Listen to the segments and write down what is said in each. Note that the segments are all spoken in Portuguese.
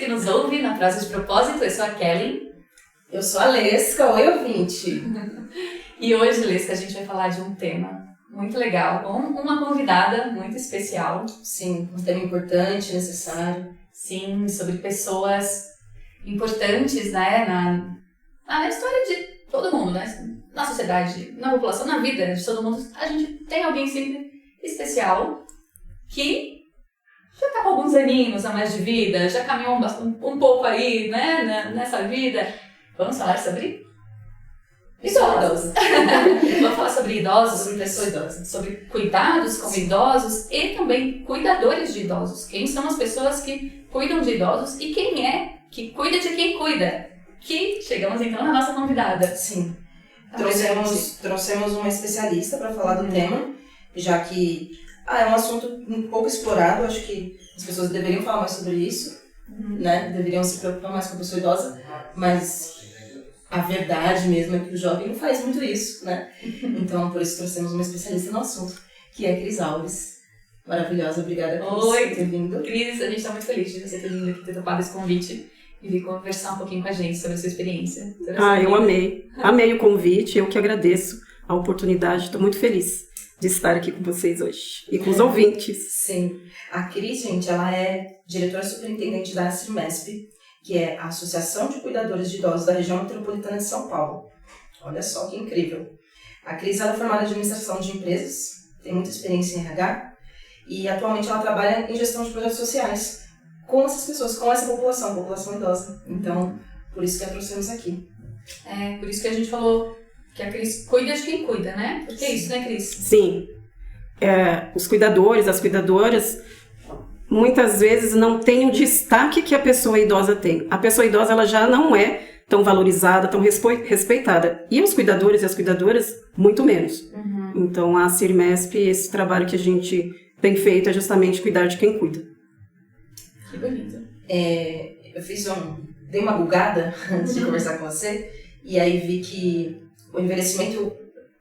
que nos ouve na Frase de Propósito. Eu sou a Kelly. Eu sou a Lesca, oi ouvinte. E hoje, Lesca, a gente vai falar de um tema muito legal, com uma convidada muito especial. Sim, um tema importante, necessário. Sim, sobre pessoas importantes, né, na história de todo mundo, né? Na sociedade, na população, na vida de todo mundo. A gente tem alguém sempre especial que já tá com alguns aninhos a mais de vida, já caminhou um pouco aí, né, nessa vida. Vamos falar sobre idosos. Vamos falar sobre idosos, sobre pessoas idosas, sobre cuidados com idosos e também cuidadores de idosos. Quem são as pessoas que cuidam de idosos e quem é que cuida de quem cuida? Que chegamos então na nossa convidada. Sim. Trouxemos uma especialista para falar do tema, já que é um assunto um pouco explorado. Acho que as pessoas deveriam falar mais sobre isso, né? Deveriam se preocupar mais com a pessoa idosa, mas a verdade mesmo é que o jovem não faz muito isso, né? Então, por isso trouxemos uma especialista no assunto, que é Cris Alves. Maravilhosa, obrigada, Cris, por ter vindo. Cris, a gente está muito feliz de você ter vindo aqui, ter topado esse convite e vir conversar um pouquinho com a gente sobre a sua experiência. Eu amei. Amei o convite, eu que agradeço a oportunidade, estou muito feliz de estar aqui com vocês hoje e com os ouvintes. Sim. A Cris, gente, ela é diretora superintendente da CIRMESP, que é a Associação de Cuidadores de Idosos da Região Metropolitana de São Paulo. Olha só que incrível. A Cris ela é formada em administração de empresas, tem muita experiência em RH e atualmente ela trabalha em gestão de projetos sociais com essas pessoas, com essa população idosa. Então, por isso que a trouxemos aqui. É, por isso que a gente falou que a Cris cuida de quem cuida, né? Porque é isso, né, Cris? Sim. Os cuidadores, as cuidadoras, muitas vezes não têm o destaque que a pessoa idosa tem. A pessoa idosa ela já não é tão valorizada, tão respeitada. E os cuidadores e as cuidadoras, muito menos. Então, a CIRMESP, esse trabalho que a gente tem feito é justamente cuidar de quem cuida. Que bonito. Eu dei uma bugada antes de conversar com você, e aí vi que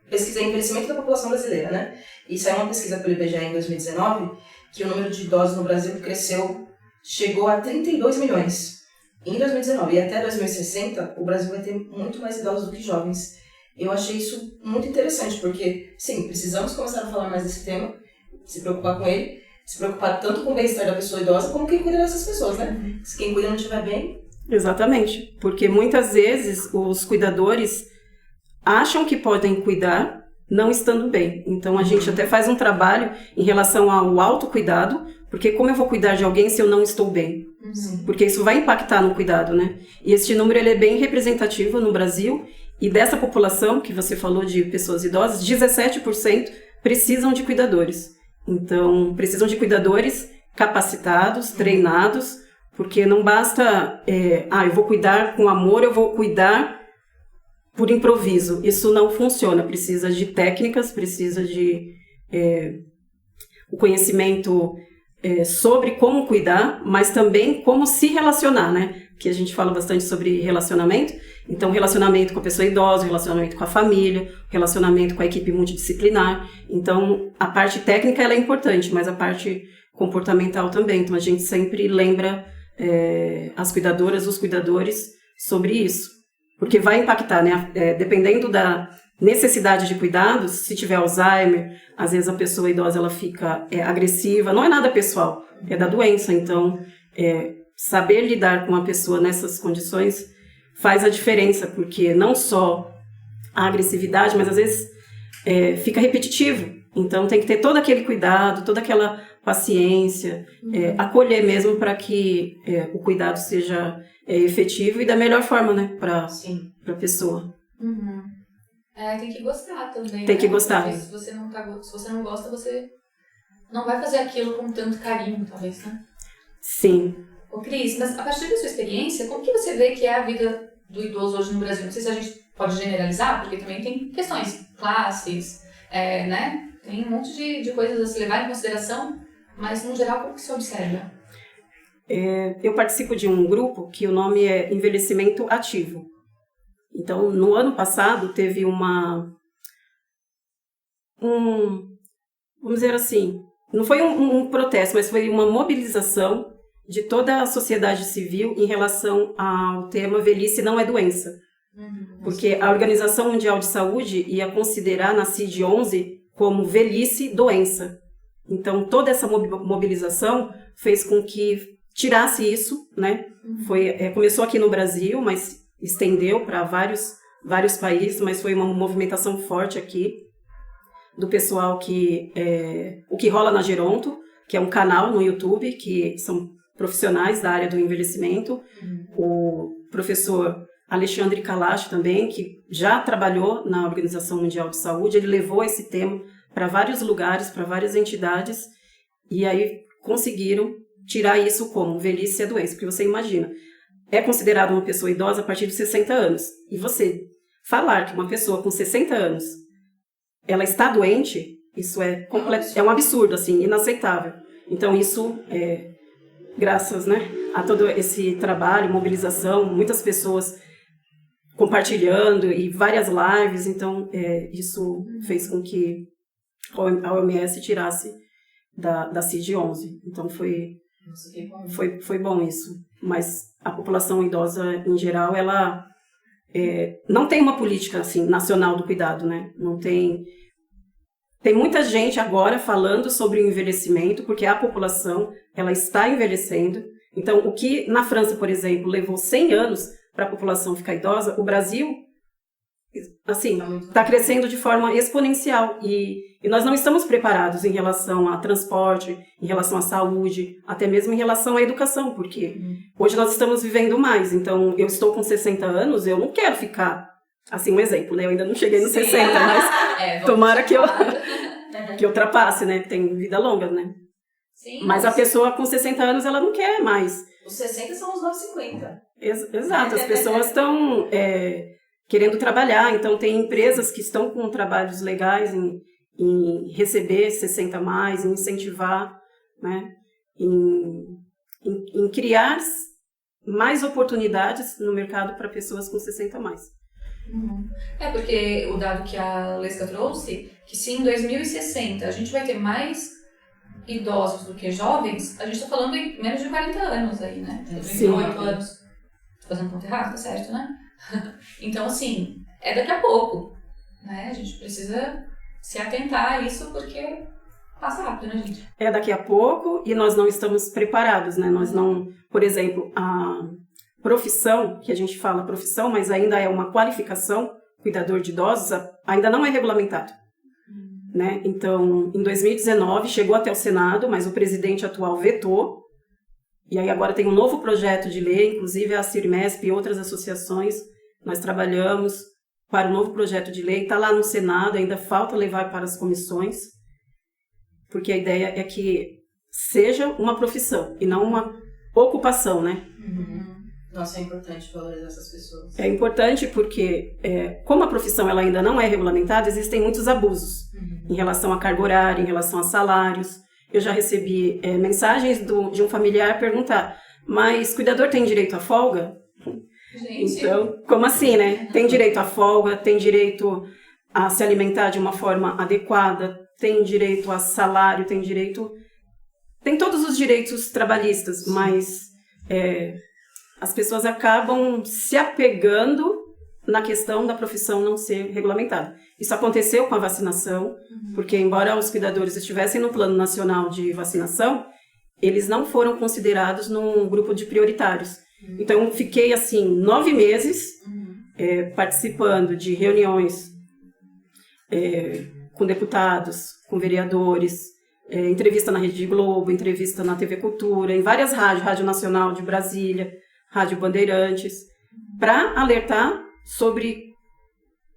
pesquisei envelhecimento da população brasileira, né? E saiu uma pesquisa pelo IBGE em 2019, que o número de idosos no Brasil chegou a 32 milhões em 2019. E até 2060, o Brasil vai ter muito mais idosos do que jovens. Eu achei isso muito interessante, porque, sim, precisamos começar a falar mais desse tema, se preocupar com ele, se preocupar tanto com o bem-estar da pessoa idosa, como quem cuida dessas pessoas, né? Se quem cuida não estiver bem... Exatamente, porque muitas vezes os cuidadores acham que podem cuidar não estando bem. Então, a gente até faz um trabalho em relação ao autocuidado, porque como eu vou cuidar de alguém se eu não estou bem? Porque isso vai impactar no cuidado, né? E este número ele é bem representativo no Brasil, e dessa população que você falou de pessoas idosas, 17% precisam de cuidadores. Então, precisam de cuidadores capacitados, treinados, porque não basta, eu vou cuidar com amor, eu vou cuidar por improviso. Isso não funciona, precisa de técnicas, precisa de o conhecimento sobre como cuidar, mas também como se relacionar, né? Que a gente fala bastante sobre relacionamento. Então, relacionamento com a pessoa idosa, relacionamento com a família, relacionamento com a equipe multidisciplinar. Então, a parte técnica ela é importante, mas a parte comportamental também. Então, a gente sempre lembra as cuidadoras, os cuidadores sobre isso. Porque vai impactar, né? Dependendo da necessidade de cuidados, se tiver Alzheimer, às vezes a pessoa idosa ela fica agressiva, não é nada pessoal, é da doença. Então, saber lidar com a pessoa nessas condições faz a diferença, porque não só a agressividade, mas às vezes fica repetitivo. Então, tem que ter todo aquele cuidado, toda aquela paciência, acolher mesmo para que o cuidado seja efetivo e da melhor forma, né, para a pessoa. Tem que gostar também. Tem que gostar. Porque se você não gosta, você não vai fazer aquilo com tanto carinho, talvez, né? Sim. Ô, Cris, mas a partir da sua experiência, como que você vê que é a vida do idoso hoje no Brasil? Não sei se a gente pode generalizar, porque também tem questões, classes, né? Tem um monte de coisas a se levar em consideração, mas no geral, como que se observa? Eu participo de um grupo que o nome é Envelhecimento Ativo. Então, no ano passado, teve vamos dizer assim, não foi um protesto, mas foi uma mobilização de toda a sociedade civil em relação ao tema velhice não é doença. Porque a Organização Mundial de Saúde ia considerar na CID-11 como velhice doença. Então, toda essa mobilização fez com que tirasse isso, né? Começou aqui no Brasil, mas estendeu para vários países, mas foi uma movimentação forte aqui do pessoal o que rola na Geronto, que é um canal no YouTube, que são profissionais da área do envelhecimento. O professor Alexandre Kalash também, que já trabalhou na Organização Mundial de Saúde, ele levou esse tema para vários lugares, para várias entidades, e aí conseguiram tirar isso como velhice é doença. Porque você imagina, é considerado uma pessoa idosa a partir de 60 anos. E você falar que uma pessoa com 60 anos, ela está doente, isso é um absurdo, assim, inaceitável. Então isso, graças, né, a todo esse trabalho, mobilização, muitas pessoas compartilhando e várias lives, então isso fez com que a OMS tirasse da CID-11. Então foi bom isso. Mas a população idosa, em geral, ela não tem uma política assim, nacional do cuidado, né? Não tem... Tem muita gente agora falando sobre o envelhecimento, porque a população ela está envelhecendo. Então, o que na França, por exemplo, levou 100 anos para a população ficar idosa, o Brasil assim, está crescendo de forma exponencial. E nós não estamos preparados em relação a transporte, em relação à saúde, até mesmo em relação à educação, porque hoje nós estamos vivendo mais. Então, eu estou com 60 anos, eu não quero ficar... Assim, um exemplo, né? Eu ainda não cheguei nos 60, mas tomara que eu ultrapasse, né? Tem vida longa, né? Sim, mas a pessoa com 60 anos, ela não quer mais. Os 60 são os 950. Exato, as pessoas estão querendo trabalhar, então tem empresas que estão com trabalhos legais em receber 60 a mais, em incentivar, né? Em criar mais oportunidades no mercado para pessoas com 60 a mais. Porque o dado que a Lesca trouxe, que se em 2060 a gente vai ter mais idosos do que jovens, a gente está falando em menos de 40 anos aí, né? 38 anos. Tô fazendo conta errada, tá certo, né? Então, assim, é daqui a pouco, né? A gente precisa se atentar a isso porque passa rápido, né, gente? É daqui a pouco e nós não estamos preparados, né? Nós não... Por exemplo, a profissão, que a gente fala profissão, mas ainda é uma qualificação, cuidador de idosos, ainda não é regulamentado. Né? Então, em 2019, chegou até o Senado, mas o presidente atual vetou, e aí agora tem um novo projeto de lei, inclusive a CIRMESP e outras associações, nós trabalhamos para o novo projeto de lei, está lá no Senado, ainda falta levar para as comissões, porque a ideia é que seja uma profissão e não uma ocupação, né? Nossa, é importante valorizar essas pessoas. É importante porque, como a profissão ela ainda não é regulamentada, existem muitos abusos em relação à carga horária, em relação a salários. Eu já recebi mensagens de um familiar perguntar, mas cuidador tem direito à folga? Gente. Então, como assim, né? Tem direito à folga, tem direito a se alimentar de uma forma adequada, tem direito a salário, tem todos os direitos trabalhistas, mas... as pessoas acabam se apegando na questão da profissão não ser regulamentada. Isso aconteceu com a vacinação, porque embora os cuidadores estivessem no Plano Nacional de Vacinação, eles não foram considerados num grupo de prioritários. Então, eu fiquei, assim, 9 meses participando de reuniões com deputados, com vereadores, entrevista na Rede Globo, entrevista na TV Cultura, em várias rádios, Rádio Nacional de Brasília, Rádio Bandeirantes, para alertar sobre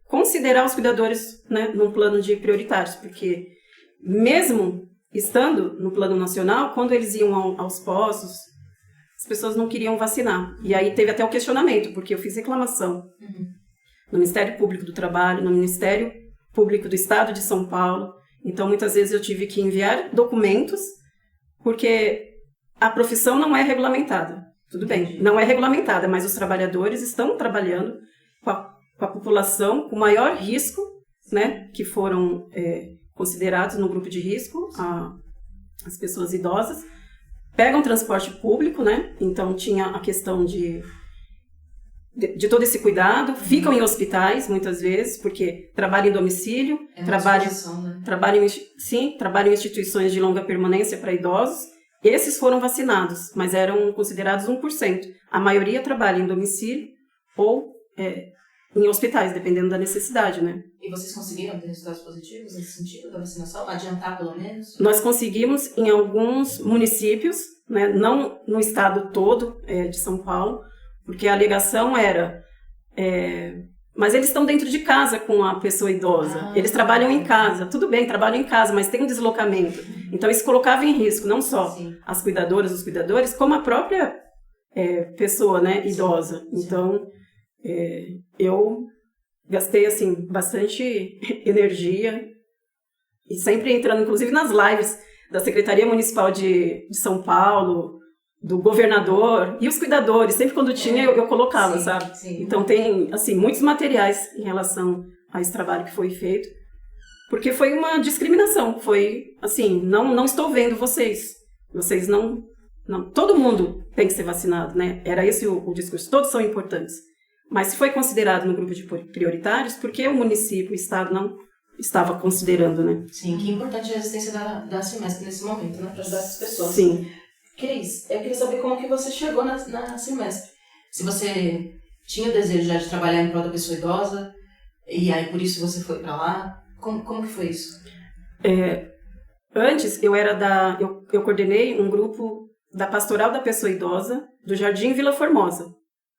considerar os cuidadores, né, num plano de prioritários, porque mesmo estando no plano nacional, quando eles iam aos postos, as pessoas não queriam vacinar. E aí teve até o questionamento, porque eu fiz reclamação no Ministério Público do Trabalho, no Ministério Público do Estado de São Paulo. Então, muitas vezes eu tive que enviar documentos, porque a profissão não é regulamentada. Tudo bem, não é regulamentada, mas os trabalhadores estão trabalhando com a população com maior risco, né, que foram considerados no grupo de risco, as pessoas idosas, pegam transporte público, né? Então tinha a questão de todo esse cuidado, ficam em hospitais muitas vezes, porque trabalham em domicílio, trabalham em instituições de longa permanência para idosos. Esses foram vacinados, mas eram considerados 1%. A maioria trabalha em domicílio ou em hospitais, dependendo da necessidade, né? E vocês conseguiram ter resultados positivos nesse sentido da vacinação? Adiantar, pelo menos? Nós conseguimos em alguns municípios, né, não no estado todo de São Paulo, porque a alegação era... mas eles estão dentro de casa com a pessoa idosa. Eles trabalham em casa. Tudo bem, trabalham em casa, mas tem um deslocamento. Então, isso colocava em risco não só as cuidadoras, os cuidadores, como a própria pessoa, né, idosa. Então, eu gastei, assim, bastante energia e sempre entrando, inclusive, nas lives da Secretaria Municipal de São Paulo, do governador e os cuidadores, sempre quando tinha eu colocava, sabe? Sim. Então tem, assim, muitos materiais em relação a esse trabalho que foi feito, porque foi uma discriminação, foi, assim, não estou vendo vocês não, todo mundo tem que ser vacinado, né? Era esse o discurso, todos são importantes, mas se foi considerado no grupo de prioritários, porque o município, o estado não estava considerando, né? Sim, que importante a existência da Cimesp nesse momento, né? Para ajudar essas pessoas. Sim. Cris, eu queria saber como que você chegou na Cimesp. Se você tinha o desejo já de trabalhar em prol da pessoa idosa, e aí por isso você foi para lá, como que foi isso? Antes, eu coordenei um grupo da Pastoral da Pessoa Idosa, do Jardim Vila Formosa.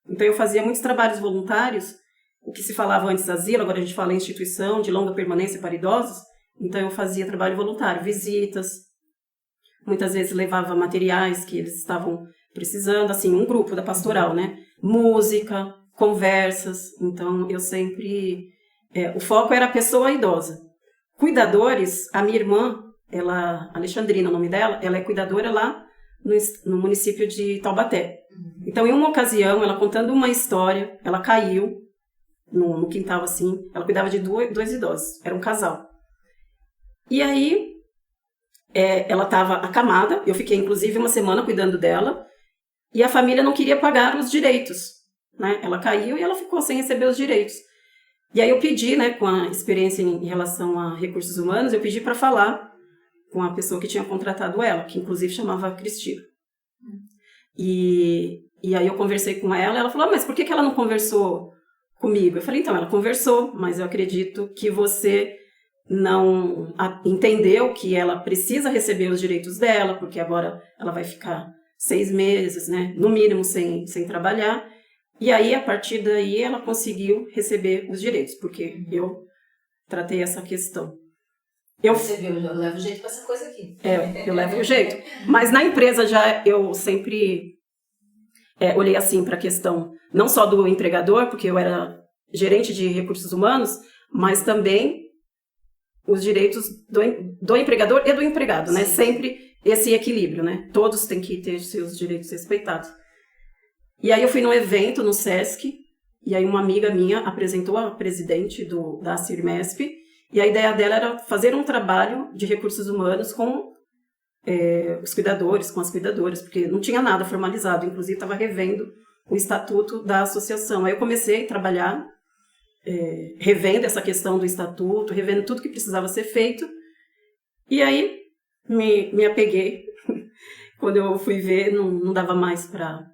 Então eu fazia muitos trabalhos voluntários, o que se falava antes asilo, agora a gente fala instituição de longa permanência para idosos. Então eu fazia trabalho voluntário, visitas, muitas vezes levava materiais que eles estavam precisando, assim, um grupo da pastoral, né? Música, conversas. Então, eu sempre... o foco era a pessoa idosa. Cuidadores, a minha irmã, Alexandrina, o nome dela, ela é cuidadora lá no município de Taubaté. Então, em uma ocasião, ela contando uma história, ela caiu no quintal, assim, ela cuidava de dois idosos, era um casal. E aí... ela estava acamada, eu fiquei inclusive uma semana cuidando dela, e a família não queria pagar os direitos, né? Ela caiu e ela ficou sem receber os direitos. E aí eu pedi, né, com a experiência em relação a recursos humanos, eu pedi para falar com a pessoa que tinha contratado ela, que inclusive chamava Cristina. E aí eu conversei com ela falou, mas por que ela não conversou comigo? Eu falei, então, ela conversou, mas eu acredito que você... não entendeu que ela precisa receber os direitos dela, porque agora ela vai ficar 6 meses, né, no mínimo, sem trabalhar. E aí, a partir daí, ela conseguiu receber os direitos, porque eu tratei essa questão. Você viu, eu levo jeito com essa coisa aqui. Eu levo o jeito. Mas na empresa já eu sempre olhei assim para a questão, não só do empregador, porque eu era gerente de recursos humanos, mas também os direitos do empregador e do empregado, né? Sempre esse equilíbrio, né? Todos têm que ter seus direitos respeitados. E aí eu fui num evento no Sesc, e aí uma amiga minha apresentou a presidente da Cimesp, e a ideia dela era fazer um trabalho de recursos humanos com os cuidadores, com as cuidadoras, porque não tinha nada formalizado, inclusive estava revendo o estatuto da associação. Aí eu comecei a trabalhar revendo essa questão do estatuto, revendo tudo que precisava ser feito, e aí me apeguei. Quando eu fui ver, não dava mais para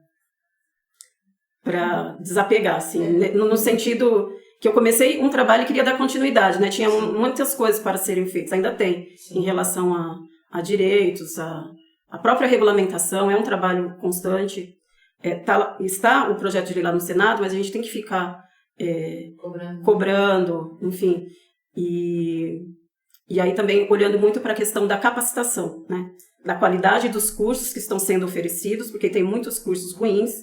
desapegar, assim, no sentido que eu comecei um trabalho e queria dar continuidade, né? Tinha muitas coisas para serem feitas, ainda tem, em relação a direitos, a própria regulamentação, é um trabalho constante. Está o projeto de lei lá no Senado, mas a gente tem que ficar cobrando, enfim, e aí também olhando muito para a questão da capacitação, né, da qualidade dos cursos que estão sendo oferecidos, porque tem muitos cursos ruins,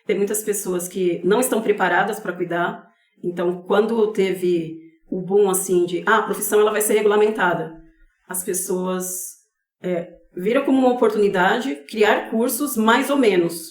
tem muitas pessoas que não estão preparadas para cuidar. Então, quando teve o boom assim de a profissão ela vai ser regulamentada, as pessoas viram como uma oportunidade criar cursos mais ou menos.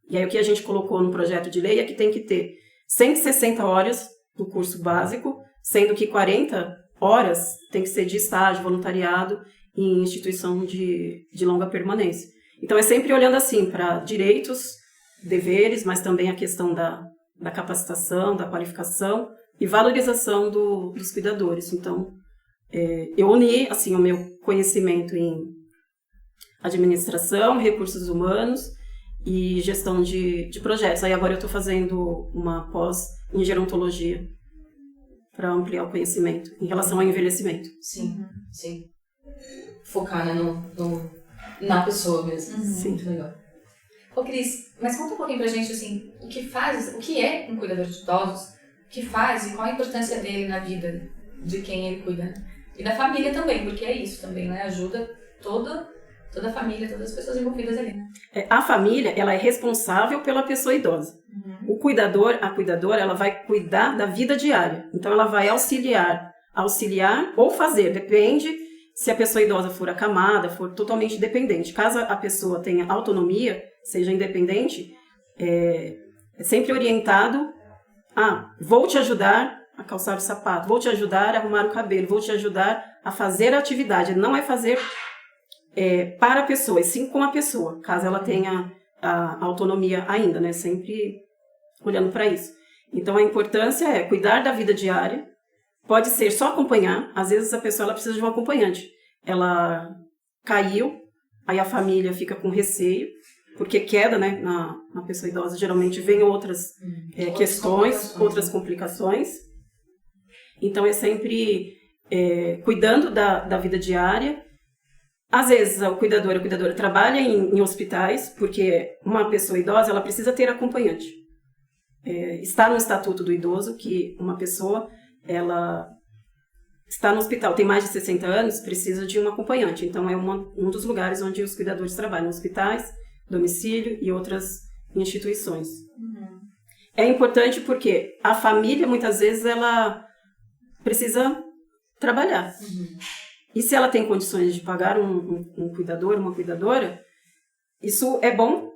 E aí o que a gente colocou no projeto de lei é que tem que ter 160 horas do curso básico, sendo que 40 horas tem que ser de estágio, voluntariado em instituição de longa permanência. Então, é sempre olhando assim para direitos, deveres, mas também a questão da capacitação, da qualificação e valorização dos cuidadores. Então, eu uni assim, o meu conhecimento em administração, recursos humanos e gestão de projetos. Aí agora eu estou fazendo uma pós em gerontologia para ampliar o conhecimento em relação ao envelhecimento. Sim, sim. Focar, né, na pessoa mesmo. Sim. Muito legal. Ô Cris, mas conta um pouquinho pra gente, assim, o que é um cuidador de idosos, o que faz e qual a importância dele na vida de quem ele cuida, né? E da família também, porque é isso também, né? Ajuda toda a família, todas as pessoas envolvidas ali, né? A família, ela é responsável pela pessoa idosa. O cuidador, a cuidadora, ela vai cuidar da vida diária. Então, ela vai auxiliar ou fazer, depende se a pessoa idosa for acamada, for totalmente dependente. Caso a pessoa tenha autonomia, seja independente, é sempre orientado vou te ajudar a calçar o sapato, vou te ajudar a arrumar o cabelo, vou te ajudar a fazer a atividade. Não é fazer para a pessoa, e sim com a pessoa, caso ela tenha a autonomia ainda, né? Sempre olhando para isso. Então, a importância é cuidar da vida diária. Pode ser só acompanhar. Às vezes, a pessoa ela precisa de um acompanhante. Ela caiu, aí a família fica com receio, porque queda, né, na pessoa idosa, geralmente vem outras questões, outras complicações. Então, é sempre cuidando da vida diária. Às vezes, o cuidador, a cuidadora trabalha em hospitais, porque uma pessoa idosa ela precisa ter acompanhante. Está no Estatuto do Idoso que uma pessoa, ela está no hospital, tem mais de 60 anos, precisa de um acompanhante. Então, é um dos lugares onde os cuidadores trabalham, hospitais, domicílio e outras instituições. É importante porque a família, muitas vezes, ela precisa trabalhar. E se ela tem condições de pagar um cuidador, uma cuidadora, isso é bom,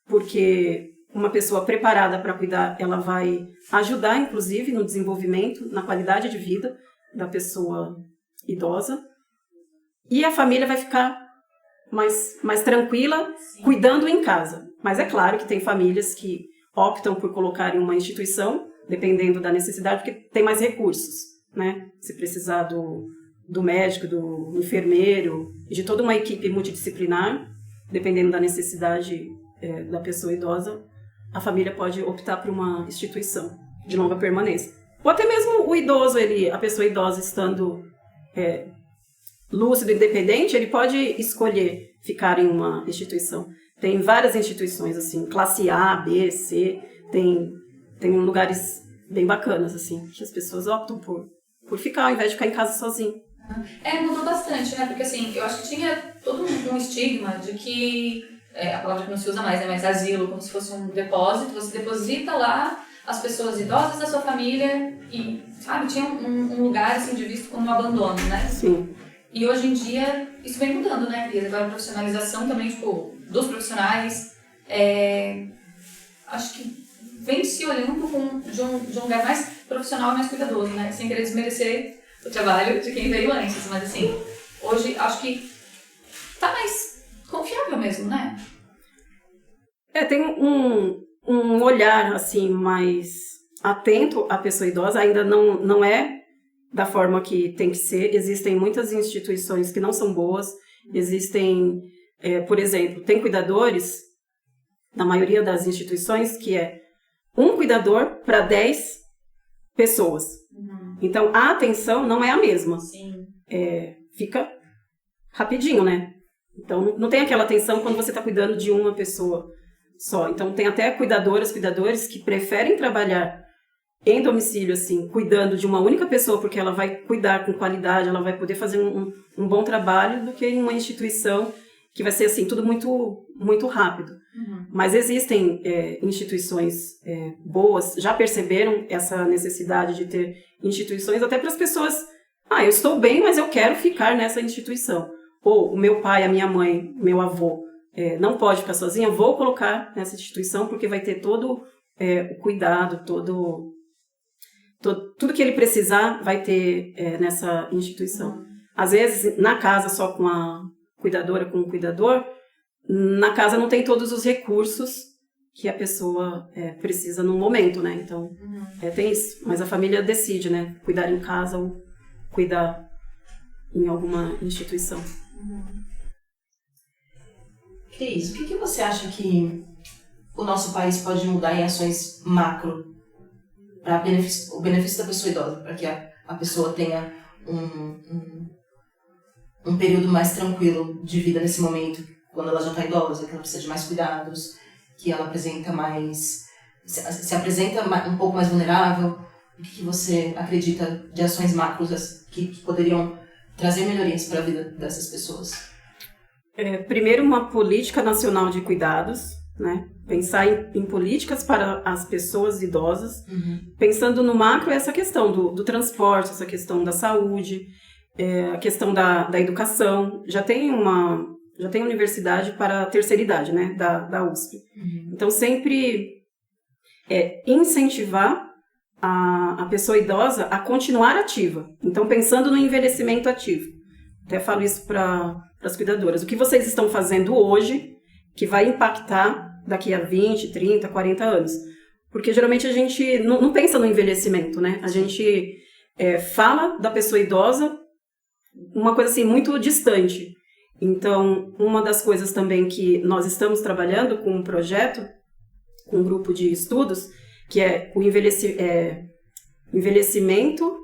porque uma pessoa preparada para cuidar, ela vai ajudar, inclusive, no desenvolvimento, na qualidade de vida da pessoa idosa. E a família vai ficar mais tranquila, cuidando em casa. Mas é claro que tem famílias que optam por colocar em uma instituição, dependendo da necessidade, porque tem mais recursos, né? Se precisar do médico, do enfermeiro, e de toda uma equipe multidisciplinar, dependendo da necessidade da pessoa idosa, a família pode optar por uma instituição de longa permanência. Ou até mesmo o idoso, a pessoa idosa estando lúcido, independente, ele pode escolher ficar em uma instituição. Tem várias instituições, assim, classe A, B, C, tem lugares bem bacanas, assim, que as pessoas optam por ficar, ao invés de ficar em casa sozinho. Mudou bastante, né? Porque, assim, eu acho que tinha todo um estigma de que, a palavra que não se usa mais, né? Mas asilo, como se fosse um depósito, você deposita lá as pessoas idosas da sua família e, sabe, tinha um lugar, assim, de visto como um abandono, né? Sim. E hoje em dia, isso vem mudando, né, Cris? Agora a profissionalização também, tipo, dos profissionais, acho que vem se olhando de um lugar mais profissional e mais cuidadoso, né? Sem querer desmerecer o trabalho de quem veio antes, mas assim, hoje acho que tá mais confiável mesmo, né? Tem um olhar, assim, mais atento à pessoa idosa, ainda não é da forma que tem que ser. Existem muitas instituições que não são boas, existem, por exemplo, tem cuidadores, na maioria das instituições, que é um cuidador para 10 pessoas. Então, a atenção não é a mesma. Sim. Fica rapidinho, né? Então, não tem aquela atenção quando você está cuidando de uma pessoa só. Então, tem até cuidadores que preferem trabalhar em domicílio, assim, cuidando de uma única pessoa, porque ela vai cuidar com qualidade, ela vai poder fazer um bom trabalho, do que em uma instituição que vai ser, assim, tudo muito, muito rápido. Mas existem instituições boas, já perceberam essa necessidade de ter instituições até para as pessoas, eu estou bem, mas eu quero ficar nessa instituição. Ou o meu pai, a minha mãe, meu avô, não pode ficar sozinha, vou colocar nessa instituição, porque vai ter todo o cuidado, tudo que ele precisar vai ter nessa instituição. Às vezes, na casa, só com a cuidadora, com o cuidador, na casa não tem todos os recursos que a pessoa precisa no momento, né? Então, tem isso. Mas a família decide, né? Cuidar em casa ou cuidar em alguma instituição. Cris, o que você acha que o nosso país pode mudar em ações macro para o benefício da pessoa idosa, para que a pessoa tenha um período mais tranquilo de vida nesse momento, quando ela já está idosa, que ela precisa de mais cuidados, que ela apresenta mais, se apresenta um pouco mais vulnerável? O que você acredita de ações macros que poderiam trazer melhorias para a vida dessas pessoas? Primeiro, uma política nacional de cuidados, né? Pensar em políticas para as pessoas idosas. Pensando no macro, essa questão do transporte, essa questão da saúde, a questão da educação. Já tem universidade para a terceira idade, né? Da USP. Então, sempre incentivar a pessoa idosa a continuar ativa. Então, pensando no envelhecimento ativo. Até falo isso para as cuidadoras. O que vocês estão fazendo hoje que vai impactar daqui a 20, 30, 40 anos? Porque geralmente a gente não pensa no envelhecimento, né? A gente fala da pessoa idosa uma coisa assim muito distante. Então, uma das coisas também que nós estamos trabalhando com um projeto, com um grupo de estudos, que é o envelhecimento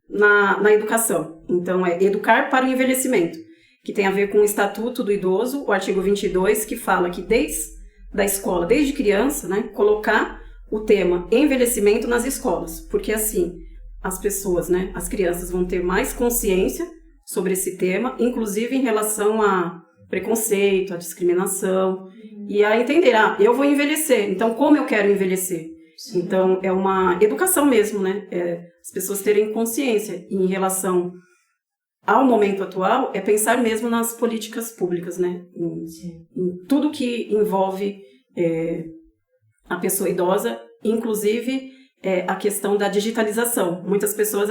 na educação. Então, é educar para o envelhecimento, que tem a ver com o Estatuto do Idoso, o artigo 22, que fala que desde a escola, desde criança, né, colocar o tema envelhecimento nas escolas, porque assim, as pessoas, né, as crianças vão ter mais consciência sobre esse tema, inclusive em relação a preconceito, a discriminação, e a entender, eu vou envelhecer, então como eu quero envelhecer? Sim. Então, é uma educação mesmo, né? As pessoas terem consciência em relação ao momento atual, é pensar mesmo nas políticas públicas, né? Em tudo que envolve a pessoa idosa, inclusive a questão da digitalização. Muitas pessoas,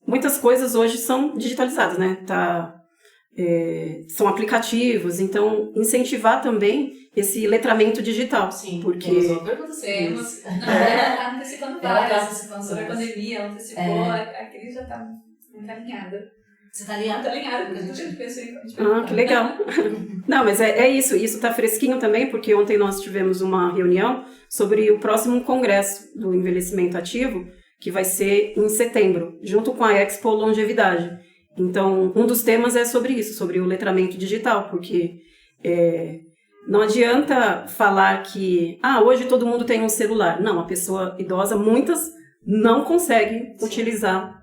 muitas coisas hoje são digitalizadas, né? São aplicativos, então incentivar também esse letramento digital. Sim, porque temos. Ela antecipando várias. Sobre a pandemia, ela antecipou, a Cris já está muito alinhada. Você está alinhada? Está alinhada, porque a gente pensou em... que legal. Não, mas isso está fresquinho também, porque ontem nós tivemos uma reunião sobre o próximo congresso do envelhecimento ativo, que vai ser em setembro, junto com a Expo Longevidade. Então, um dos temas é sobre isso, sobre o letramento digital, porque não adianta falar que hoje todo mundo tem um celular. Não, a pessoa idosa, muitas não conseguem utilizar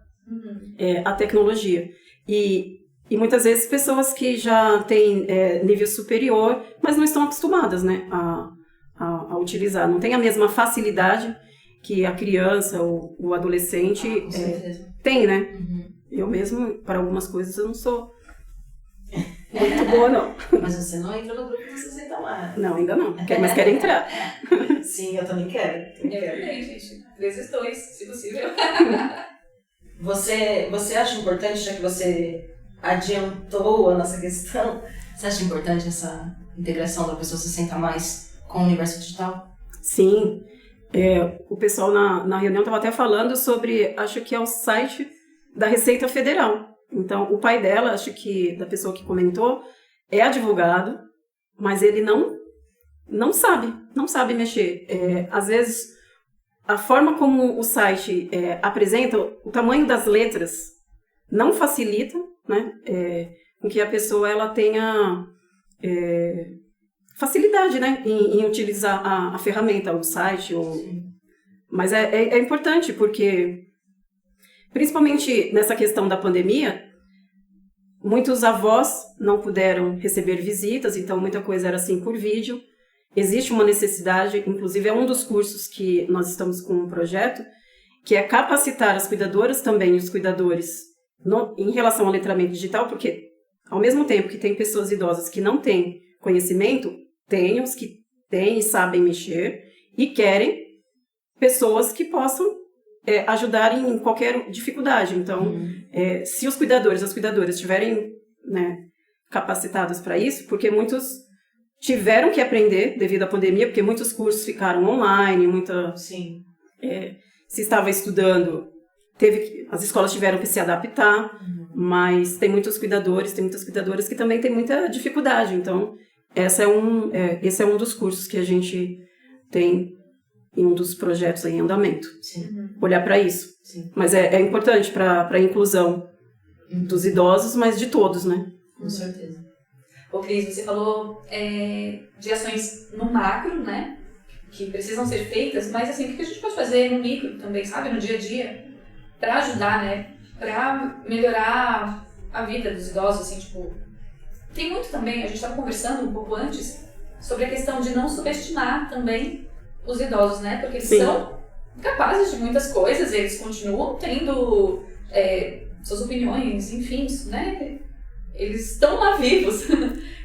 a tecnologia. E muitas vezes pessoas que já têm nível superior, mas não estão acostumadas, né, a utilizar. Não tem a mesma facilidade que a criança ou o adolescente tem, né? Eu mesmo, para algumas coisas, eu não sou muito boa, não. Mas você não entra no grupo que você senta lá. Não, ainda não. Mas quero entrar. Sim, eu também quero. Eu também, gente. Vezes 2, se possível. Você acha importante, já que você adiantou a nossa questão, você acha importante essa integração da pessoa se sentar mais com o universo digital? Sim. O pessoal na reunião estava até falando sobre, acho que é o site da Receita Federal. Então, o pai dela, acho que da pessoa que comentou, é advogado, mas ele não sabe mexer. Às vezes, a forma como o site apresenta, o tamanho das letras não facilita, né, com que a pessoa ela tenha facilidade, né, em utilizar a ferramenta, o site. Mas é importante, porque principalmente nessa questão da pandemia, muitos avós não puderam receber visitas, então muita coisa era assim por vídeo. Existe uma necessidade, inclusive é um dos cursos que nós estamos com um projeto, que é capacitar as cuidadoras também, os cuidadores, em relação ao letramento digital, porque ao mesmo tempo que tem pessoas idosas que não têm conhecimento, tem os que têm e sabem mexer e querem pessoas que possam ajudar em qualquer dificuldade. Então, se os cuidadores, as cuidadoras estiverem, né, capacitados para isso, porque muitos tiveram que aprender devido à pandemia, porque muitos cursos ficaram online, Sim. Se estava estudando, as escolas tiveram que se adaptar, mas tem muitos cuidadores, tem muitas cuidadoras que também têm muita dificuldade. Então, esse é um dos cursos que a gente tem em um dos projetos em andamento. Sim. Olhar para isso. Sim. Mas é importante para a inclusão dos idosos, mas de todos, né? Com certeza. Ô Cris, você falou de ações no macro, né? Que precisam ser feitas, mas assim, o que a gente pode fazer no micro também, sabe? No dia a dia, para ajudar, né? Para melhorar a vida dos idosos, assim, tipo... Tem muito também, a gente estava conversando um pouco antes, sobre a questão de não subestimar também os idosos, né? Porque eles são capazes de muitas coisas, eles continuam tendo suas opiniões, enfim, né? Eles estão lá vivos.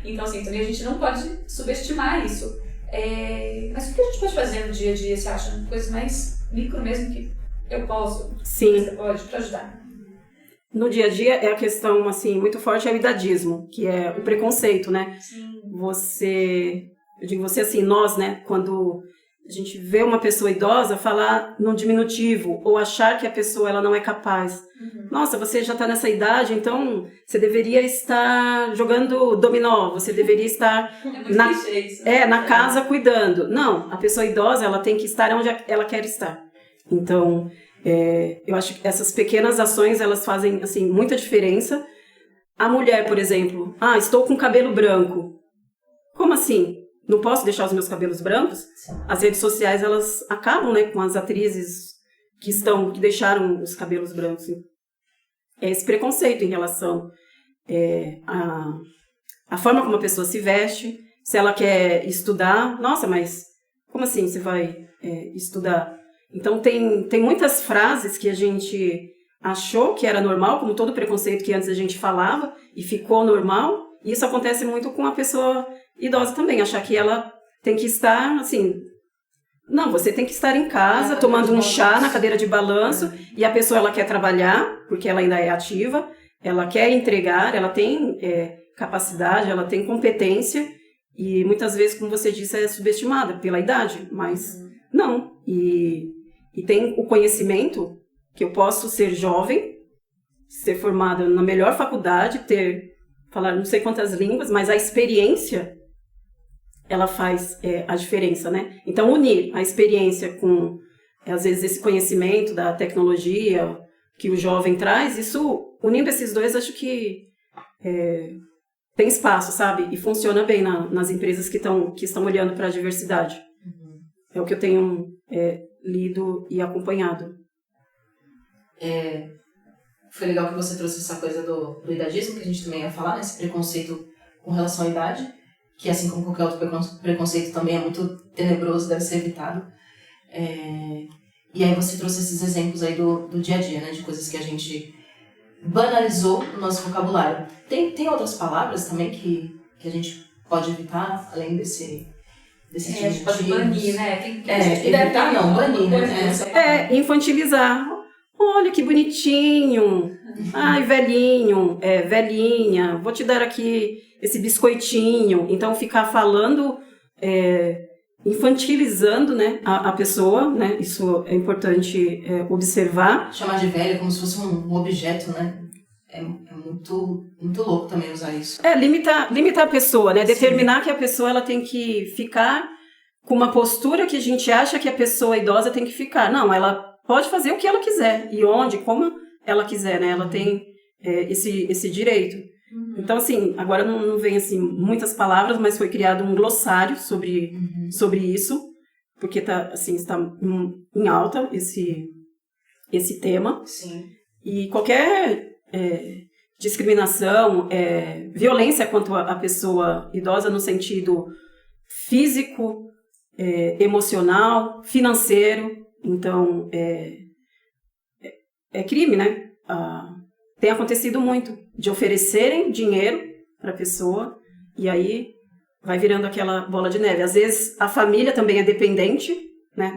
Então, assim, também a gente não pode subestimar isso. Mas o que a gente pode fazer no dia a dia, você acha? Coisas mais micro mesmo que eu posso? Sim. Que você pode para ajudar? No dia a dia é a questão, assim, muito forte é o idadismo, que é o preconceito, né? Sim. Eu digo você assim, nós, né? Quando a gente vê uma pessoa idosa, falar no diminutivo, ou achar que a pessoa ela não é capaz. Nossa, você já está nessa idade, então você deveria estar jogando dominó, você deveria estar na casa cuidando. Não, a pessoa idosa ela tem que estar onde ela quer estar. Então, eu acho que essas pequenas ações elas fazem assim, muita diferença. A mulher, por exemplo, estou com cabelo branco. Como assim? Não posso deixar os meus cabelos brancos? As redes sociais elas acabam, né, com as atrizes que deixaram os cabelos brancos. É esse preconceito em relação à forma como a pessoa se veste, se ela quer estudar. Nossa, mas como assim você vai estudar? Então tem muitas frases que a gente achou que era normal, como todo preconceito que antes a gente falava, e ficou normal. E isso acontece muito com a pessoa idosa também, achar que ela tem que estar, assim... Não, você tem que estar em casa, tomando um chá na cadeira de balanço, e a pessoa ela quer trabalhar, porque ela ainda é ativa, ela quer entregar, ela tem capacidade, ela tem competência, e muitas vezes, como você disse, é subestimada pela idade, mas não. E tem o conhecimento que eu posso ser jovem, ser formada na melhor faculdade, falar não sei quantas línguas, mas a experiência, ela faz a diferença, né? Então, unir a experiência com, às vezes, esse conhecimento da tecnologia que o jovem traz, unindo esses dois, acho que tem espaço, sabe? E funciona bem nas empresas que estão olhando para a diversidade. É o que eu tenho lido e acompanhado. Foi legal que você trouxe essa coisa do idadismo, que a gente também ia falar, né? Esse preconceito com relação à idade, que assim como qualquer outro preconceito também é muito tenebroso, deve ser evitado. E aí você trouxe esses exemplos aí do dia a dia, né? De coisas que a gente banalizou no nosso vocabulário. Tem outras palavras também que a gente pode evitar, além desse a gente pode banir, né? Evitar não, banir, né? Infantilizar. Olha que bonitinho. Ai, velhinho, velhinha, vou te dar aqui esse biscoitinho. Então, ficar falando, infantilizando, né, a pessoa, né? Isso é importante observar. Chamar de velha como se fosse um objeto, né? É muito, muito louco também usar isso. Limitar a pessoa, né? Sim. Determinar que a pessoa ela tem que ficar com uma postura que a gente acha que a pessoa idosa tem que ficar. Não, ela pode fazer o que ela quiser e onde, como ela quiser, né? Ela tem esse direito. Então, assim, agora não vem assim, muitas palavras, mas foi criado um glossário sobre isso, porque está em alta esse tema. Sim. E qualquer discriminação, violência quanto à pessoa idosa no sentido físico, emocional, financeiro, então é crime, né? Tem acontecido muito de oferecerem dinheiro para a pessoa e aí vai virando aquela bola de neve. Às vezes a família também é dependente, né,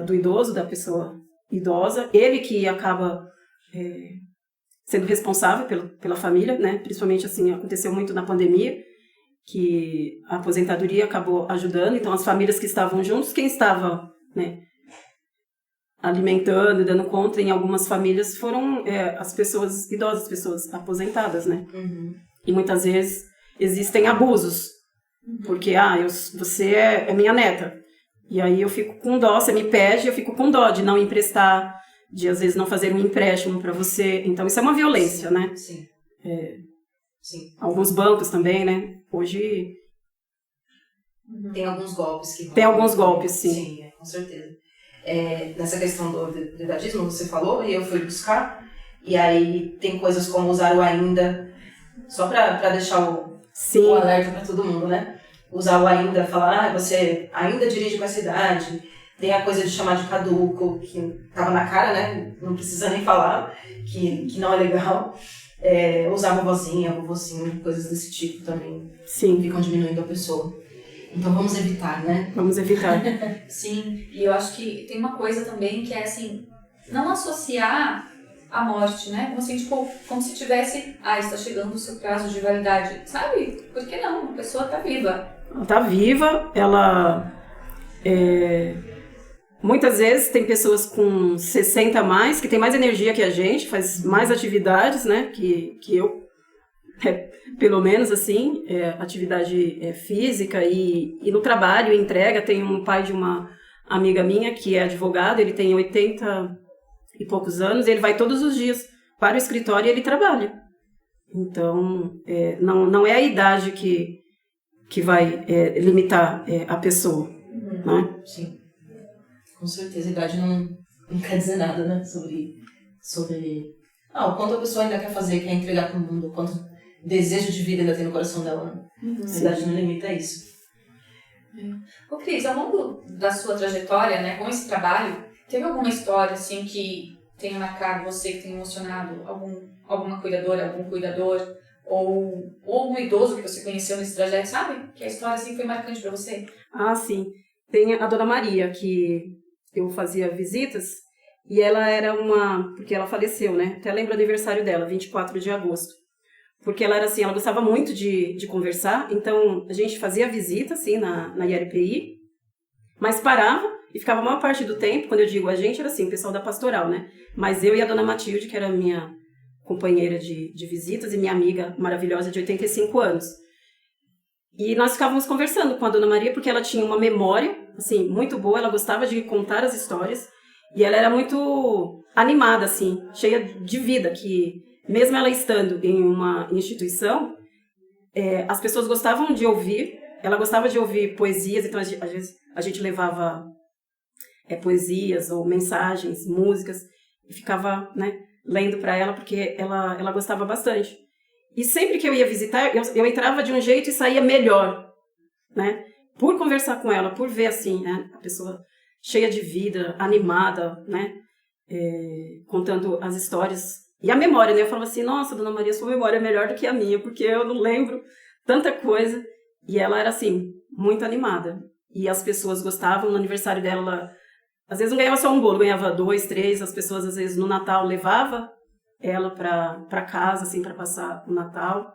do idoso, da pessoa idosa, ele que acaba sendo responsável pela família, né? Principalmente assim, aconteceu muito na pandemia, que a aposentadoria acabou ajudando, então as famílias que estavam juntos, quem estava, né, alimentando e dando conta em algumas famílias foram as pessoas idosas, as pessoas aposentadas, né? E muitas vezes existem abusos, porque você é minha neta, e aí eu fico com dó, você me pede, eu fico com dó de não emprestar, de às vezes não fazer um empréstimo para você, então isso é uma violência, né? Sim. Sim. Alguns bancos também, né? Hoje tem alguns golpes que... Tem alguns golpes, sim. Sim, com certeza. Nessa questão do idadismo, você falou, e eu fui buscar, e aí tem coisas como usar o ainda, só para deixar o alerta para todo mundo, né? Usar o ainda, falar, você ainda dirige com essa idade. Tem a coisa de chamar de caduco, que tava na cara, né? Não precisa nem falar, que não é legal. Usar vovozinha, vovozinho, coisas desse tipo também. Sim. Ficam diminuindo a pessoa. Então vamos evitar, né? Vamos evitar. Sim, e eu acho que tem uma coisa também que é assim, não associar a morte, né? Como assim, tipo, como se tivesse, está chegando o seu prazo de validade, sabe? Por que não? A pessoa tá viva. Ela tá viva, ela... Muitas vezes tem pessoas com 60 a mais, que tem mais energia que a gente, faz mais atividades, né? Que eu, pelo menos assim, atividade física e no trabalho, entrega. Tem um pai de uma amiga minha que é advogado, ele tem 80 e poucos anos, ele vai todos os dias para o escritório e ele trabalha. Então, não é a idade que vai limitar a pessoa, né? Sim. Com certeza, a idade não quer dizer nada, né? Sobre o quanto a pessoa ainda quer fazer, quer entregar para o mundo, o quanto desejo de vida ainda tem no coração dela. Né? A idade não limita isso. Ô Cris, ao longo da sua trajetória, né, com esse trabalho, teve alguma história assim que tenha marcado você, que tenha emocionado alguma cuidadora, algum cuidador, ou algum idoso que você conheceu nesse trajeto, sabe? Que a história assim foi marcante para você? Ah, sim. Tem a Dona Maria, que eu fazia visitas, e ela era porque ela faleceu, né? Até lembro o aniversário dela, 24 de agosto. Porque ela era assim, ela gostava muito de conversar, então a gente fazia visita, assim, na IRPI, mas parava e ficava a maior parte do tempo, quando eu digo a gente, era assim, o pessoal da pastoral, né? Mas eu e a Dona Matilde, que era minha companheira de visitas e minha amiga maravilhosa de 85 anos. E nós ficávamos conversando com a Dona Maria, porque ela tinha uma memória, assim, muito boa, ela gostava de contar as histórias, e ela era muito animada, assim, cheia de vida, que mesmo ela estando em uma instituição, as pessoas gostavam de ouvir, ela gostava de ouvir poesias, então às vezes a gente levava poesias ou mensagens, músicas, e ficava, né, lendo para ela, porque ela gostava bastante. E sempre que eu ia visitar, eu entrava de um jeito e saía melhor, né? Por conversar com ela, por ver assim, né? A pessoa cheia de vida, animada, né? Contando as histórias. E a memória, né? Eu falava assim, nossa, Dona Maria, sua memória é melhor do que a minha, porque eu não lembro tanta coisa. E ela era assim, muito animada. E as pessoas gostavam, no aniversário dela, ela, às vezes não ganhava só um bolo, ganhava 2, 3, as pessoas às vezes no Natal levavam ela para casa, assim, para passar o Natal,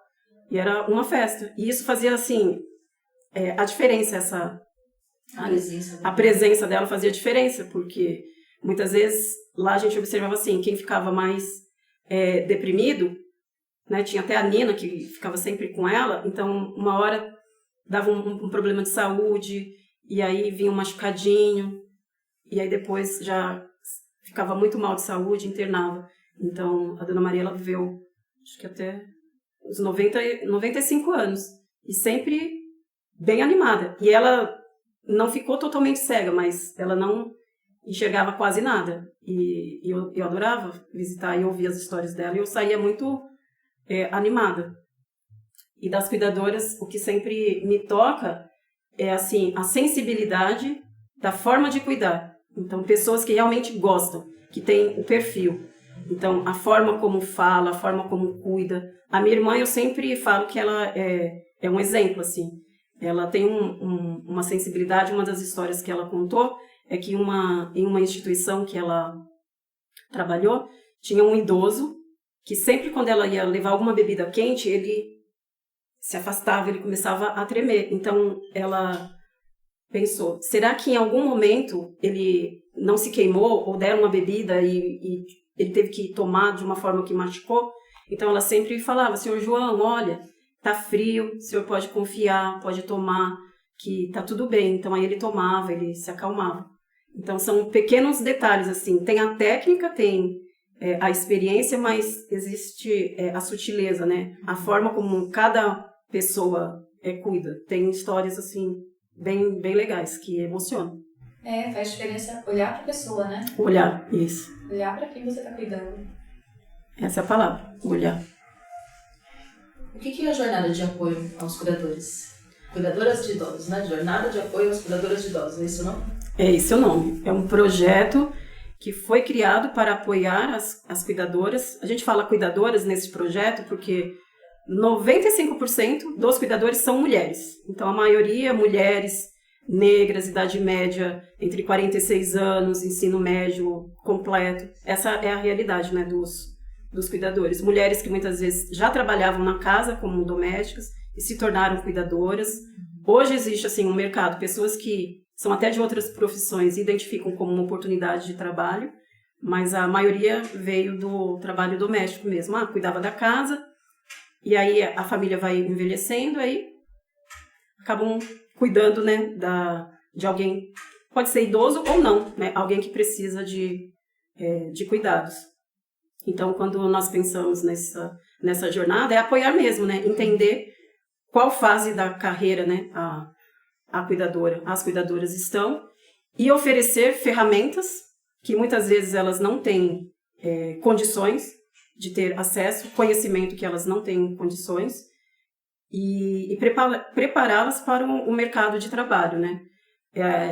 e era uma festa. E isso fazia, assim, a diferença, a presença dela fazia diferença, porque muitas vezes lá a gente observava, assim, quem ficava mais deprimido, né, tinha até a Nina, que ficava sempre com ela, então uma hora dava um problema de saúde, e aí vinha um machucadinho, e aí depois já ficava muito mal de saúde, internava. Então, a Dona Maria, ela viveu, acho que até os 95 anos. E sempre bem animada. E ela não ficou totalmente cega, mas ela não enxergava quase nada. E eu adorava visitar e ouvir as histórias dela. E eu saía muito animada. E das cuidadoras, o que sempre me toca é, assim, a sensibilidade da forma de cuidar. Então, pessoas que realmente gostam, que têm o perfil. Então, a forma como fala, a forma como cuida. A minha irmã, eu sempre falo que ela é um exemplo, assim. Ela tem uma sensibilidade. Uma das histórias que ela contou é que em uma instituição que ela trabalhou, tinha um idoso que sempre quando ela ia levar alguma bebida quente, ele se afastava, ele começava a tremer. Então, ela pensou, será que em algum momento ele não se queimou ou deram uma bebida e ele teve que tomar de uma forma que machucou? Então, ela sempre falava, senhor João, olha, tá frio, o senhor pode confiar, pode tomar, que tá tudo bem. Então, aí ele tomava, ele se acalmava. Então, são pequenos detalhes, assim, tem a técnica, tem a experiência, mas existe a sutileza, né? A forma como cada pessoa cuida. Tem histórias, assim, bem, bem legais, que emocionam. Faz diferença olhar pra pessoa, né? Olhar, isso. Olhar pra quem você tá cuidando. Essa é a palavra, olhar. O que é a jornada de apoio aos cuidadores? Cuidadoras de idosos, né? Jornada de apoio às cuidadoras de idosos, é isso não? É esse o nome. É um projeto que foi criado para apoiar as cuidadoras. A gente fala cuidadoras nesse projeto porque 95% dos cuidadores são mulheres. Então, a maioria mulheres negras, idade média, entre 46 anos, ensino médio completo. Essa é a realidade, né, dos cuidadores. Mulheres que muitas vezes já trabalhavam na casa como domésticas e se tornaram cuidadoras. Hoje existe assim um mercado, pessoas que são até de outras profissões e identificam como uma oportunidade de trabalho, mas a maioria veio do trabalho doméstico mesmo. Cuidava da casa, e aí a família vai envelhecendo, aí acabam cuidando, né, de alguém, pode ser idoso ou não, né, alguém que precisa de cuidados. Então, quando nós pensamos nessa jornada, é apoiar mesmo, né, entender qual fase da carreira, né, as cuidadoras estão, e oferecer ferramentas que muitas vezes elas não têm condições de ter acesso, conhecimento que elas não têm condições, e prepará-las para o mercado de trabalho, né?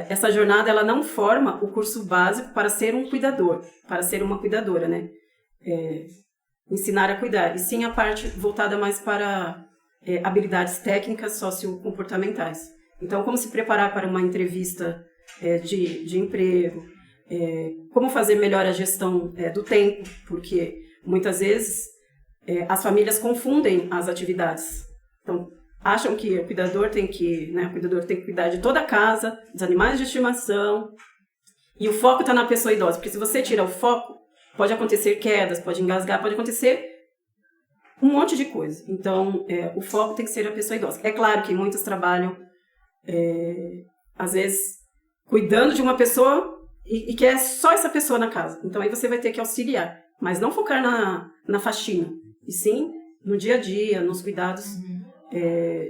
Essa jornada ela não forma o curso básico para ser um cuidador, para ser uma cuidadora, né? Ensinar a cuidar, e sim a parte voltada mais para habilidades técnicas sociocomportamentais. Então, como se preparar para uma entrevista de emprego, como fazer melhor a gestão do tempo, porque muitas vezes as famílias confundem as atividades. Então, acham que o cuidador tem que cuidar de toda a casa, dos animais de estimação, e o foco está na pessoa idosa, porque se você tira o foco, pode acontecer quedas, pode engasgar, pode acontecer um monte de coisa. Então, o foco tem que ser a pessoa idosa. É claro que muitos trabalham, às vezes, cuidando de uma pessoa e que é só essa pessoa na casa. Então, aí você vai ter que auxiliar, mas não focar na faxina, e sim no dia a dia, nos cuidados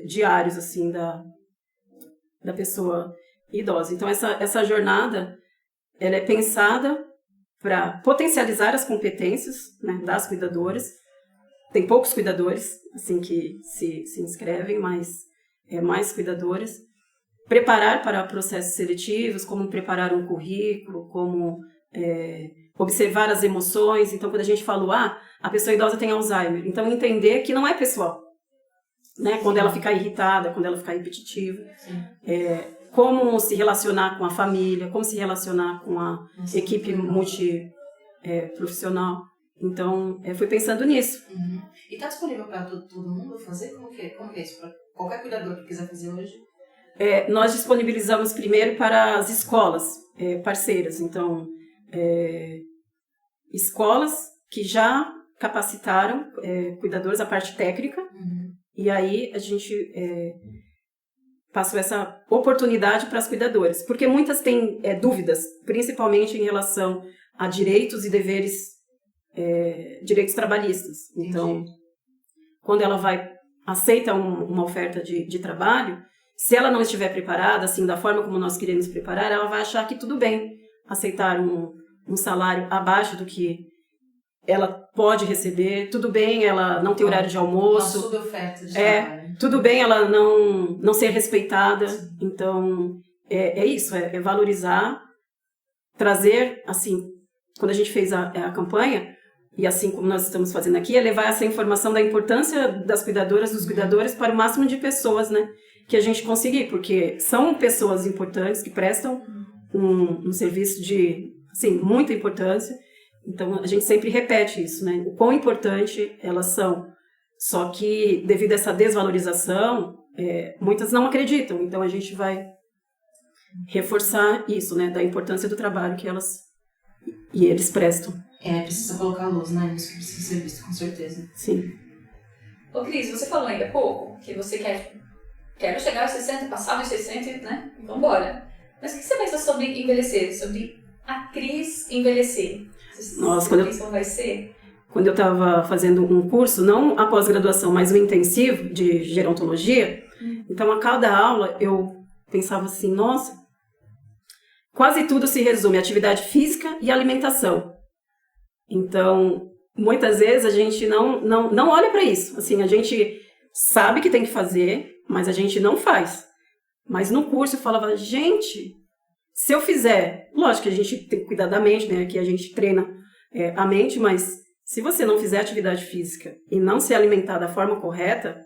diários, assim, da pessoa idosa. Então, essa jornada, ela é pensada para potencializar as competências, né, das cuidadoras. Tem poucos cuidadores, assim, que se inscrevem, mas mais cuidadoras. Preparar para processos seletivos, como preparar um currículo, como observar as emoções. Então, quando a gente fala, a pessoa idosa tem Alzheimer, então entender que não é pessoal, né? Quando ela ficar irritada, quando ela ficar repetitiva. Como se relacionar com a família, como se relacionar com a equipe multiprofissional. Então, fui pensando nisso. Uhum. E está disponível para todo mundo fazer? Como que é isso? Para qualquer cuidador que quiser fazer hoje? Nós disponibilizamos primeiro para as escolas parceiras. Então, escolas que já capacitaram cuidadores, a parte técnica. Uhum. E aí, a gente passou essa oportunidade para as cuidadoras. Porque muitas têm dúvidas, principalmente em relação a direitos e deveres, direitos trabalhistas. Então, quando ela aceita uma oferta de trabalho, se ela não estiver preparada, assim, da forma como nós queremos preparar, ela vai achar que tudo bem aceitar um salário abaixo do que ela pode receber, tudo bem ela não ter horário de almoço, uma suboferta de trabalho. Tudo bem ela não ser respeitada. Então, é isso, é valorizar, trazer, assim, quando a gente fez a campanha, e assim como nós estamos fazendo aqui, é levar essa informação da importância das cuidadoras, dos cuidadores, para o máximo de pessoas, né, que a gente conseguir, porque são pessoas importantes que prestam um serviço de, assim, muita importância. Então, a gente sempre repete isso, né, o quão importante elas são Só que, devido a essa desvalorização, muitas não acreditam. Então, a gente vai reforçar isso, né? Da importância do trabalho que elas e eles prestam. Precisa colocar luz, né? Isso que precisa ser visto, com certeza. Sim. Ô Cris, você falou ainda há pouco que você quer chegar aos 60, passar dos 60, né? E vambora. Mas o que você pensa sobre envelhecer? Sobre a Cris envelhecer? Nossa, como vai ser? Quando eu estava fazendo um curso, não a pós-graduação, mas um intensivo de gerontologia, então a cada aula eu pensava assim, nossa, quase tudo se resume à atividade física e alimentação. Então, muitas vezes a gente não olha para isso. Assim, a gente sabe que tem que fazer, mas a gente não faz. Mas no curso eu falava, gente, se eu fizer, lógico que a gente tem que cuidar da mente, né? Aqui a gente treina a mente, mas se você não fizer atividade física e não se alimentar da forma correta,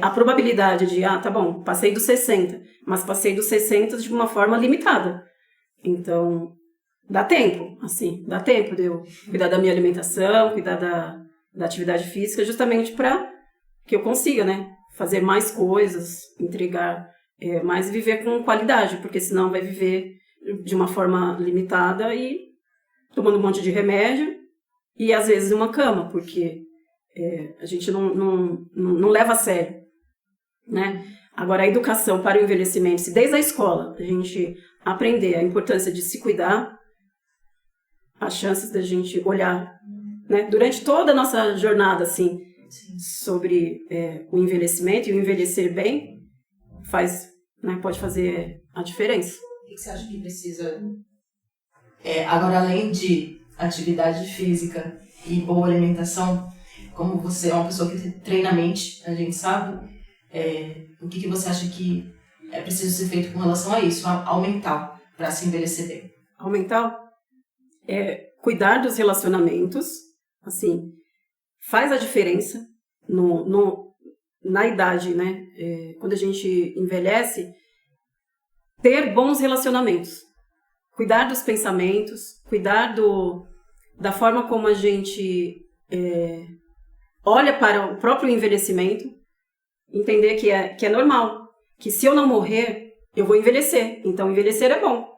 a probabilidade de, tá bom, passei dos 60, mas passei dos 60 de uma forma limitada. Então, dá tempo, assim, dá tempo de eu cuidar da minha alimentação, cuidar da atividade física, justamente para que eu consiga, né, fazer mais coisas, entregar mais e viver com qualidade, porque senão vai viver de uma forma limitada e tomando um monte de remédio e às vezes numa cama, porque a gente não leva a sério, né? Agora, a educação para o envelhecimento, se desde a escola a gente aprender a importância de se cuidar, as chances da gente olhar, né, durante toda a nossa jornada, assim, sobre o envelhecimento e o envelhecer bem, pode fazer a diferença. O que você acha que precisa? Agora, além de atividade física e boa alimentação, como você é uma pessoa que treina a mente, a gente sabe, o que você acha que é preciso ser feito com relação a isso, ao mental, para se envelhecer bem? Ao mental? Cuidar dos relacionamentos, assim, faz a diferença na idade, né? Quando a gente envelhece, ter bons relacionamentos. Cuidar dos pensamentos, cuidar da forma como a gente olha para o próprio envelhecimento, entender que é normal, que se eu não morrer, eu vou envelhecer. Então, envelhecer é bom.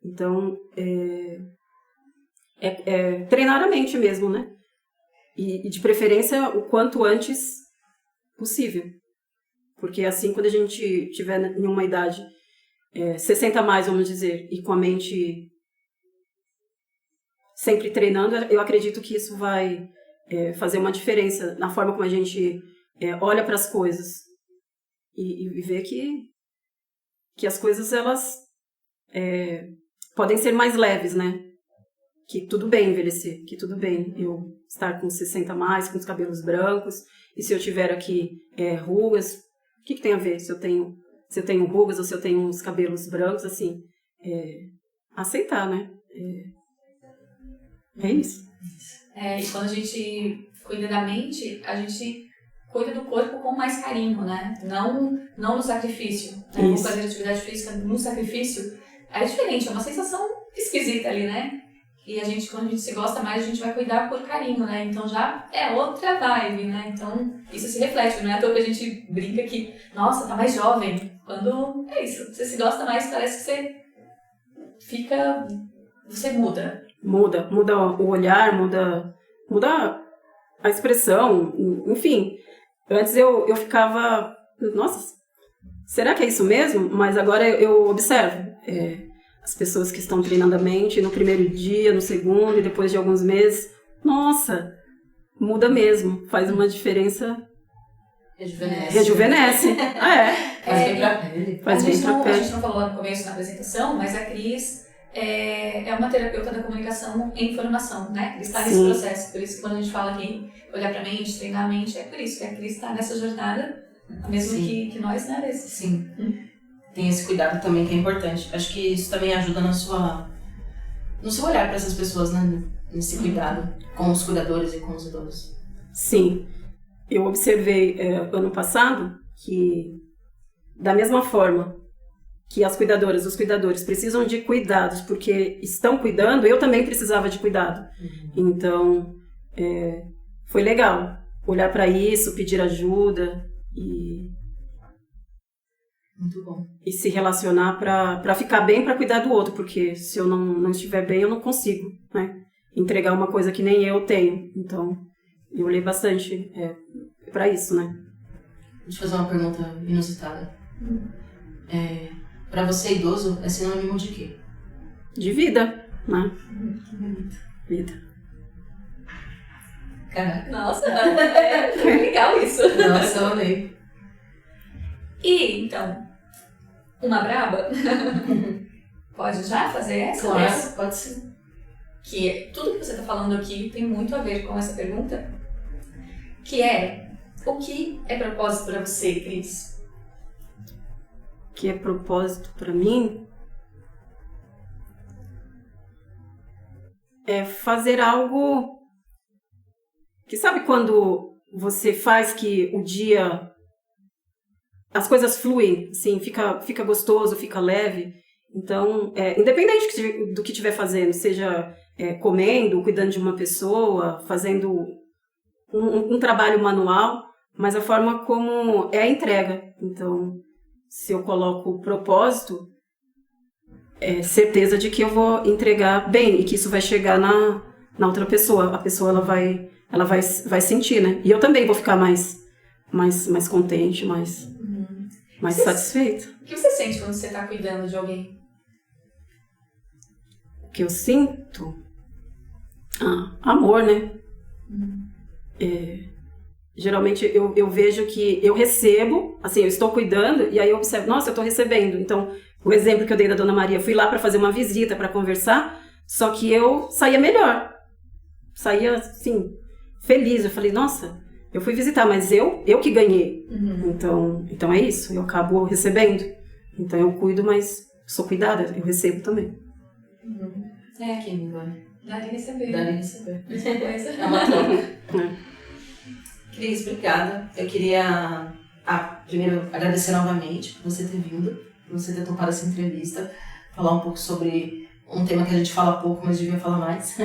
Então, treinar a mente mesmo, né? E de preferência, o quanto antes possível. Porque assim, quando a gente tiver em uma idade 60 a mais, vamos dizer, e com a mente sempre treinando, eu acredito que isso vai fazer uma diferença na forma como a gente olha para as coisas e vê que as coisas, elas podem ser mais leves, né? Que tudo bem envelhecer, que tudo bem eu estar com 60 a mais, com os cabelos brancos, e se eu tiver aqui rugas, o que tem a ver se eu tenho rugas ou se eu tenho os cabelos brancos, assim, aceitar, né? É isso. E quando a gente cuida da mente, a gente cuida do corpo com mais carinho, né? Não no sacrifício. Né? Vou fazer atividade física no sacrifício. É diferente, é uma sensação esquisita ali, né? E quando a gente se gosta mais, a gente vai cuidar por carinho, né? Então já é outra vibe, né? Então isso se reflete, não é à toa que a gente brinca que, nossa, tá mais jovem. Quando é isso, você se gosta mais, parece que você muda. Muda o olhar, muda a expressão, enfim. Antes eu ficava, nossa, será que é isso mesmo? Mas agora eu observo as pessoas que estão treinando a mente no primeiro dia, no segundo e depois de alguns meses. Nossa, muda mesmo, faz uma diferença. Rejuvenesce. Faz bem pra pele. A gente não falou no começo na apresentação, mas a Cris é uma terapeuta da comunicação em formação, né? Ela está nesse processo. Por isso que quando a gente fala aqui, olhar pra mente, treinar a mente, é por isso que a Cris está nessa jornada, mesmo que nós, né, Alessia? Sim. Tem esse cuidado também que é importante. Acho que isso também ajuda no seu olhar para essas pessoas, né? Nesse cuidado com os cuidadores e com os idosos. Sim. Eu observei ano passado que, da mesma forma que as cuidadoras, os cuidadores precisam de cuidados porque estão cuidando, eu também precisava de cuidado. Então, foi legal, olhar para isso, pedir ajuda e Muito bom. e se relacionar para ficar bem, para cuidar do outro, porque se eu não estiver bem, eu não consigo, né? Entregar uma coisa que nem eu tenho. Então, eu olhei bastante para isso, né? Deixa eu fazer uma pergunta inusitada. Pra você, idoso é sinônimo de quê? De vida, né? Vida. Caraca. Nossa, é legal isso. Nossa, eu amei. E, então, uma braba? Pode já fazer essa? Claro, pode ser. Que tudo que você está falando aqui tem muito a ver com essa pergunta, que é: o que é propósito para você, Cris? O que é propósito para mim é fazer algo que, sabe quando você faz que o dia, as coisas fluem, assim, fica gostoso, fica leve. Então, independente do que estiver fazendo, seja comendo, cuidando de uma pessoa, fazendo um trabalho manual, mas a forma como é a entrega. Então, se eu coloco o propósito, é certeza de que eu vou entregar bem e que isso vai chegar na outra pessoa. A pessoa ela vai sentir, né? E eu também vou ficar mais contente, mais satisfeita. O que você sente quando você está cuidando de alguém? O que eu sinto? Amor, né? Geralmente eu vejo que eu recebo, assim, eu estou cuidando e aí eu observo, nossa, eu estou recebendo. Então, o exemplo que eu dei da Dona Maria, fui lá para fazer uma visita, para conversar, só que eu saía melhor. Saía, assim, feliz. Eu falei, nossa, eu fui visitar, mas eu que ganhei. Então é isso, eu acabo recebendo. Então eu cuido, mas sou cuidada, eu recebo também. É, Quem me engana? dar e receber. Dar e receber. Mesma coisa. É uma troca. Cris, obrigada. Eu queria, primeiro, agradecer novamente por você ter vindo, por você ter topado essa entrevista, falar um pouco sobre um tema que a gente fala pouco, mas devia falar mais.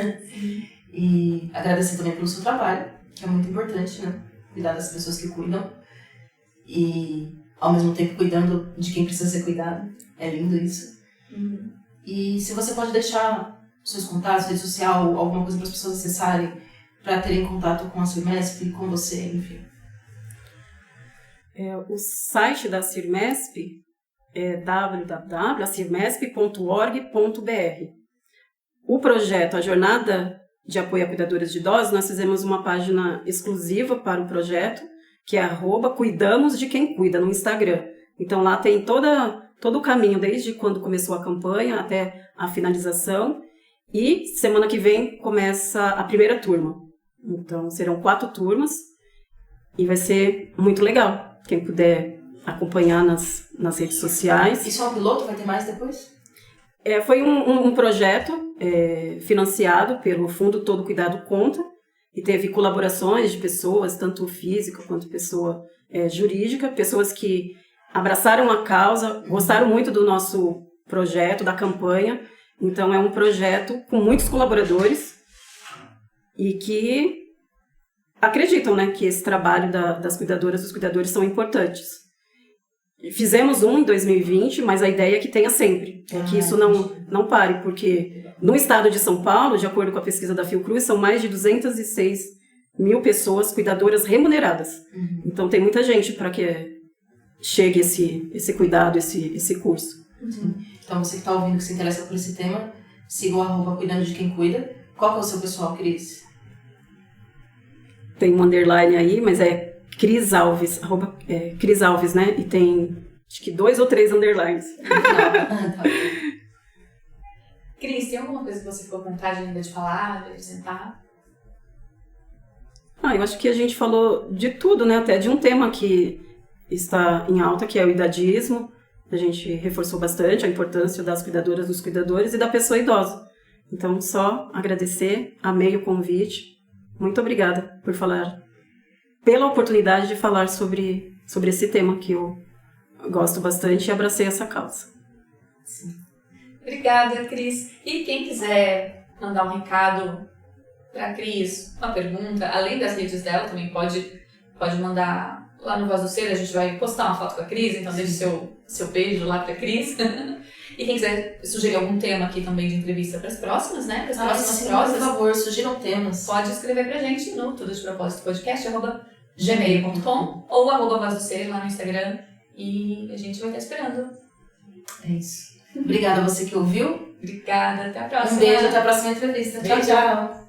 E agradecer também pelo seu trabalho, que é muito importante, né? Cuidar das pessoas que cuidam e, ao mesmo tempo, cuidando de quem precisa ser cuidado. É lindo isso. E se você pode deixar seus contatos, rede social, alguma coisa para as pessoas acessarem, para terem contato com a Cirmesp, com você, enfim. O site da Cirmesp é www.acirmesp.org.br. O projeto, a Jornada de Apoio a Cuidadoras de Idosos, nós fizemos uma página exclusiva para o projeto, que é @cuidamos de quem cuida, no Instagram. Então lá tem todo o caminho, desde quando começou a campanha até a finalização. E semana que vem começa a primeira turma. Então serão 4 turmas e vai ser muito legal. Quem puder acompanhar nas redes sociais. Isso é um piloto? Vai ter mais depois? Foi um projeto financiado pelo Fundo Todo Cuidado Conta e teve colaborações de pessoas, tanto física quanto pessoa jurídica, pessoas que abraçaram a causa, gostaram muito do nosso projeto, da campanha. Então é um projeto com muitos colaboradores e que acreditam, né, que esse trabalho das cuidadoras, dos cuidadores são importantes. Fizemos um em 2020, mas a ideia é que tenha sempre, que isso não pare, porque no estado de São Paulo, de acordo com a pesquisa da Fiocruz, são mais de 206 mil pessoas cuidadoras remuneradas. Então tem muita gente para que chegue esse cuidado, esse curso. Então você que está ouvindo, que se interessa por esse tema, siga o @cuidando de quem cuida. Qual que é o seu pessoal, Cris? Tem um underline aí, mas é Cris Alves, Cris Alves, né? E tem, acho que 2 ou 3 underlines. Tá. Cris, tem alguma coisa que você ficou com vontade ainda de falar, de apresentar? Eu acho que a gente falou de tudo, né? Até de um tema que está em alta, que é o idadismo. A gente reforçou bastante a importância das cuidadoras, dos cuidadores e da pessoa idosa. Então, só agradecer, amei o convite. Muito obrigada pela oportunidade de falar sobre esse tema que eu gosto bastante e abracei essa causa. Sim. Obrigada, Cris. E quem quiser mandar um recado pra Cris uma pergunta, além das redes dela, também pode mandar lá no Voz do Ser, a gente vai postar uma foto com a Cris, então deixe seu beijo lá pra Cris. E quem quiser sugerir algum tema aqui também de entrevista para as próximas, né? Para as próximas prosas, por favor, sugiram temas. Pode escrever pra gente no tudo de propósito podcast@gmail.com ou @Voz do Ser lá no Instagram. E a gente vai estar esperando. É isso. Obrigada a você que ouviu. Obrigada, até a próxima. Um beijo, até a próxima entrevista. Beijo. Tchau, tchau.